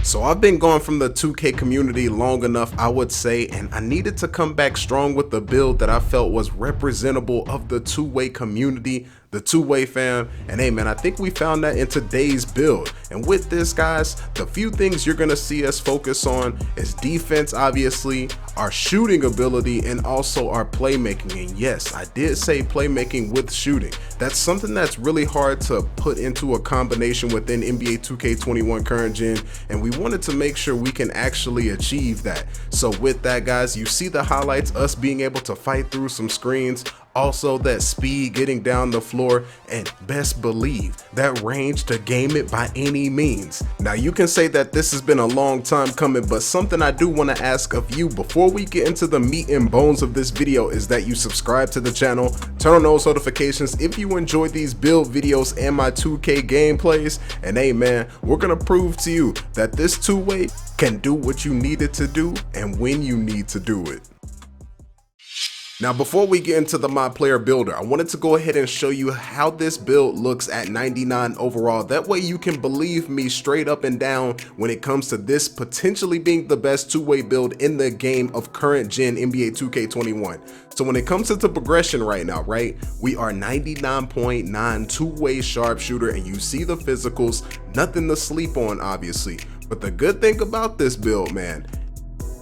So I've been gone from the 2K community long enough, I would say, and I needed to come back strong with the build that I felt was representable of the two-way community, the two-way fam. And hey man, I think we found that in today's build. And with this guys, the few things you're gonna see us focus on is defense, obviously, our shooting ability, and also our playmaking. And yes, I did say playmaking with shooting. That's something that's really hard to put into a combination within NBA 2K21 current gen, and we wanted to make sure we can actually achieve that. So with that guys, you see the highlights, us being able to fight through some screens, also that speed getting down the floor, and best believe that range to game it by any means. Now you can say that this has been a long time coming, but something I do want to ask of you before we get into the meat and bones of this video is that you subscribe to the channel, turn on those notifications if you enjoy these build videos and my 2K gameplays. And hey man, we're gonna prove to you that this two-way can do what you need it to do and when you need to do it. Now before we get into the My Player Builder, I wanted to go ahead and show you how this build looks at 99 overall. That way you can believe me straight up and down when it comes to this potentially being the best two-way build in the game of current gen NBA 2K21. So when it comes to the progression right now, right, we are 99.9 two-way sharpshooter, and you see the physicals, nothing to sleep on obviously. But the good thing about this build, man,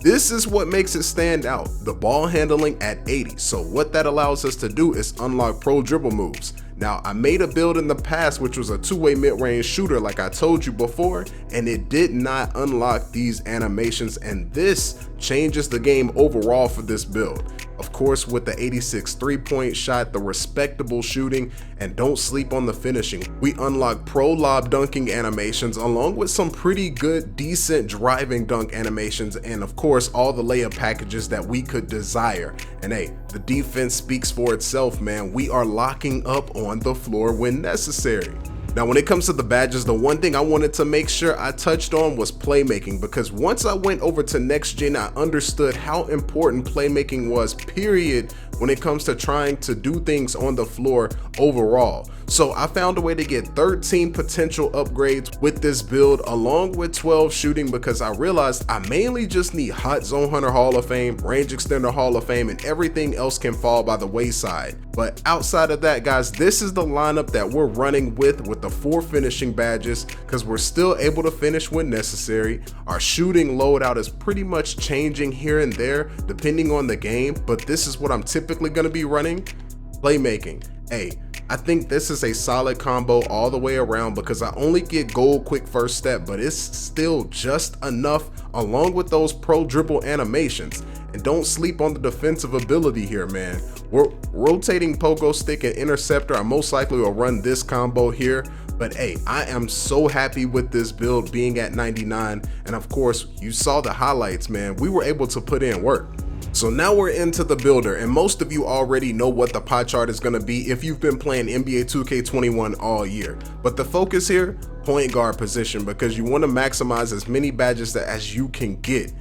this is what makes it stand out, the ball handling at 80. So what that allows us to do is unlock pro dribble moves. Now I made a build in the past which was a two-way mid-range shooter like I told you before, and it did not unlock these animations, and this changes the game overall for this build. Of course with the 86 3-point shot, the respectable shooting, and don't sleep on the finishing. We unlock pro lob dunking animations along with some pretty good decent driving dunk animations, and of course all the layup packages that we could desire. And hey, the defense speaks for itself, man. We are locking up on the floor when necessary. Now when it comes to the badges, the one thing I wanted to make sure I touched on was playmaking, because once I went over to next gen, I understood how important playmaking was, period, when it comes to trying to do things on the floor overall. So I found a way to get 13 potential upgrades with this build along with 12 shooting, because I realized I mainly just need Hot Zone Hunter Hall of Fame, Range Extender Hall of Fame, and everything else can fall by the wayside. But outside of that guys, this is the lineup that we're running with the 4 finishing badges, because we're still able to finish when necessary. Our shooting loadout is pretty much changing here and there depending on the game, but this is what I'm typically going to be running. Playmaking, hey, I think this is a solid combo all the way around, because I only get gold quick first step, but it's still just enough along with those pro dribble animations. And don't sleep on the defensive ability here, man. We're rotating pogo stick and interceptor. I most likely will run this combo here, but hey, I am so happy with this build being at 99. And of course you saw the highlights, man. We were able to put in work. So now we're into the builder, and most of you already know what the pie chart is going to be if you've been playing NBA 2K21 all year. But the focus here, point guard position, because you want to maximize as many badges as you can get.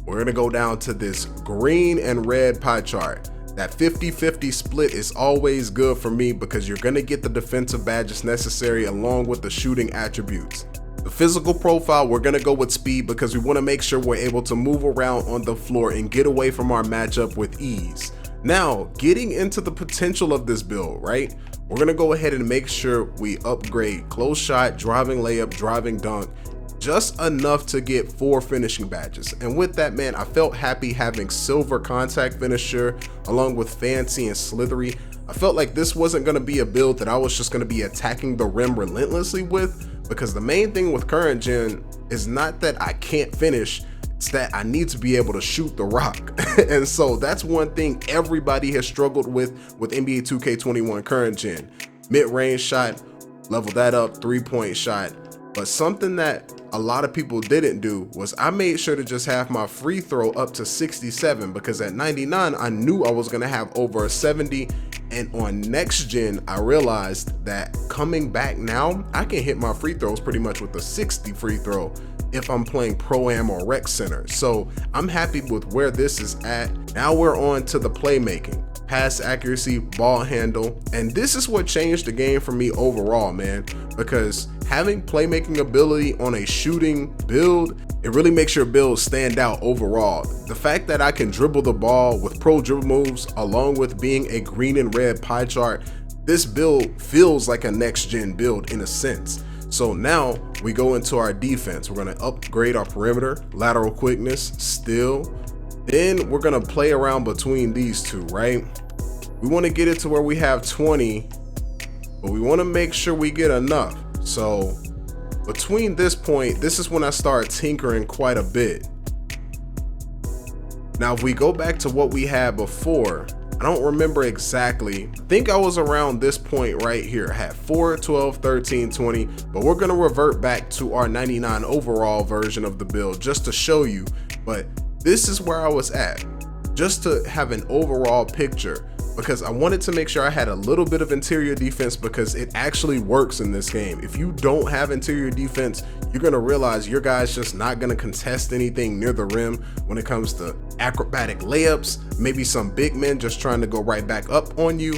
We're going to go down to this green and red pie chart. That 50-50 split is always good for me, because you're going to get the defensive badges necessary along with the shooting attributes. The physical profile, we're going to go with speed, because we want to make sure we're able to move around on the floor and get away from our matchup with ease. Now, getting into the potential of this build, right? We're going to go ahead and make sure we upgrade close shot, driving layup, driving dunk, just enough to get 4 finishing badges. And with that, man, I felt happy having silver contact finisher along with fancy and slithery. I felt like this wasn't going to be a build that I was just going to be attacking the rim relentlessly with, because the main thing with current gen is not that I can't finish, it's that I need to be able to shoot the rock. And so that's one thing everybody has struggled with NBA 2K21 current gen. Mid-range shot, level that up, 3-point shot. But something that a lot of people didn't do was I made sure to just have my free throw up to 67, because at 99 I knew I was going to have over a 70. And on next gen, I realized that coming back now, I can hit my free throws pretty much with a 60 free throw if I'm playing Pro-Am or Rec Center. So I'm happy with where this is at. Now we're on to the playmaking. Pass accuracy, ball handle, and this is what changed the game for me overall, man, because having playmaking ability on a shooting build It really makes your build stand out overall. The fact that I can dribble the ball with pro dribble moves along with being a green and red pie chart, this build feels like a next gen build in a sense. So now we go into our defense. We're gonna upgrade our perimeter, lateral quickness, steal. Then we're gonna play around between these two, right? We wanna get it to where we have 20, but we wanna make sure we get enough. So between this point, this is when I start tinkering quite a bit. Now, if we go back to what we had before, I don't remember exactly. I think I was around this point right here. I had 4, 12, 13, 20, but we're gonna revert back to our 99 overall version of the build just to show you. But this is where I was at, just to have an overall picture, because I wanted to make sure I had a little bit of interior defense because it actually works in this game. If you don't have interior defense, you're gonna realize your guy's just not gonna contest anything near the rim when it comes to acrobatic layups, maybe some big men just trying to go right back up on you.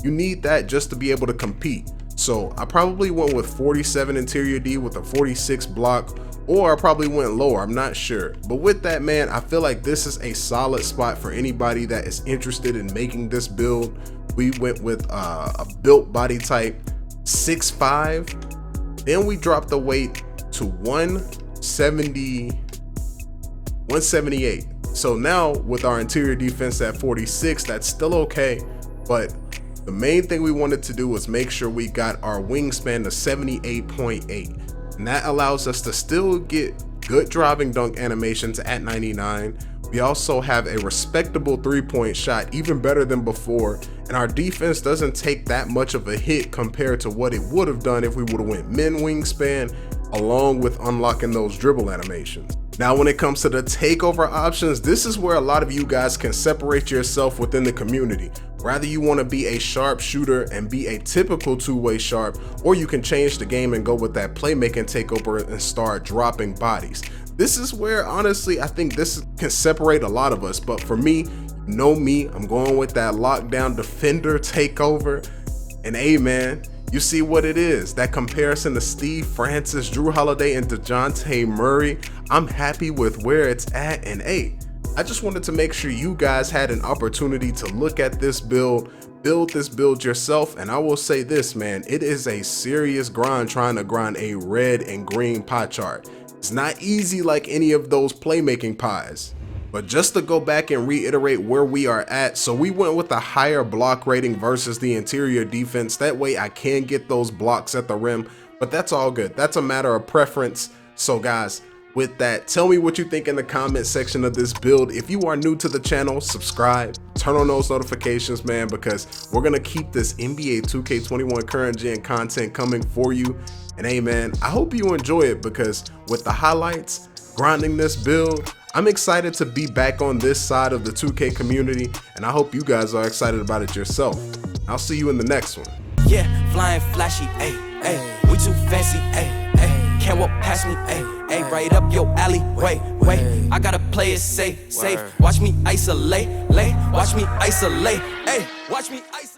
You need that just to be able to compete. So I probably went with 47 interior D with a 46 block, or I probably went lower, I'm not sure. But with that, man, I feel like this is a solid spot for anybody that is interested in making this build. We went with a built body type 6'5", then we dropped the weight to 178. So now with our interior defense at 46, that's still okay, but the main thing we wanted to do was make sure we got our wingspan to 78.8. And that allows us to still get good driving dunk animations at 99. We also have a respectable 3-point shot, even better than before. And our defense doesn't take that much of a hit compared to what it would have done if we would have went min wingspan along with unlocking those dribble animations. Now, when it comes to the takeover options, this is where a lot of you guys can separate yourself within the community. Rather you want to be a sharpshooter and be a typical two-way sharp, or you can change the game and go with that playmaking takeover and start dropping bodies. This is where, honestly, I think this can separate a lot of us. But for me, you know me, I'm going with that lockdown defender takeover. And hey, man, you see what it is. That comparison to Steve Francis, Drew Holiday, and DeJounte Murray. I'm happy with where it's at. And hey, I just wanted to make sure you guys had an opportunity to look at this build this build yourself. And I will say this, man, it is a serious grind trying to grind a red and green pie chart. It's not easy like any of those playmaking pies. But just to go back and reiterate where we are at, so we went with a higher block rating versus the interior defense. That way I can get those blocks at the rim, but that's all good. That's a matter of preference. So guys, with that, tell me what you think in the comment section of this build. If you are new to the channel, subscribe, turn on those notifications, man, because we're gonna keep this NBA 2K21 current gen content coming for you. And hey, man, I hope you enjoy it, because with the highlights, grinding this build, I'm excited to be back on this side of the 2K community, and I hope you guys are excited about it yourself. I'll see you in the next one. Yeah, flying flashy, ayy, ayy, we too fancy, ayy, ayy, can't walk past me, ayy, ayy, right up your alley, wait, I gotta play it safe, watch me isolate, watch me isolate, ayy, watch me isolate.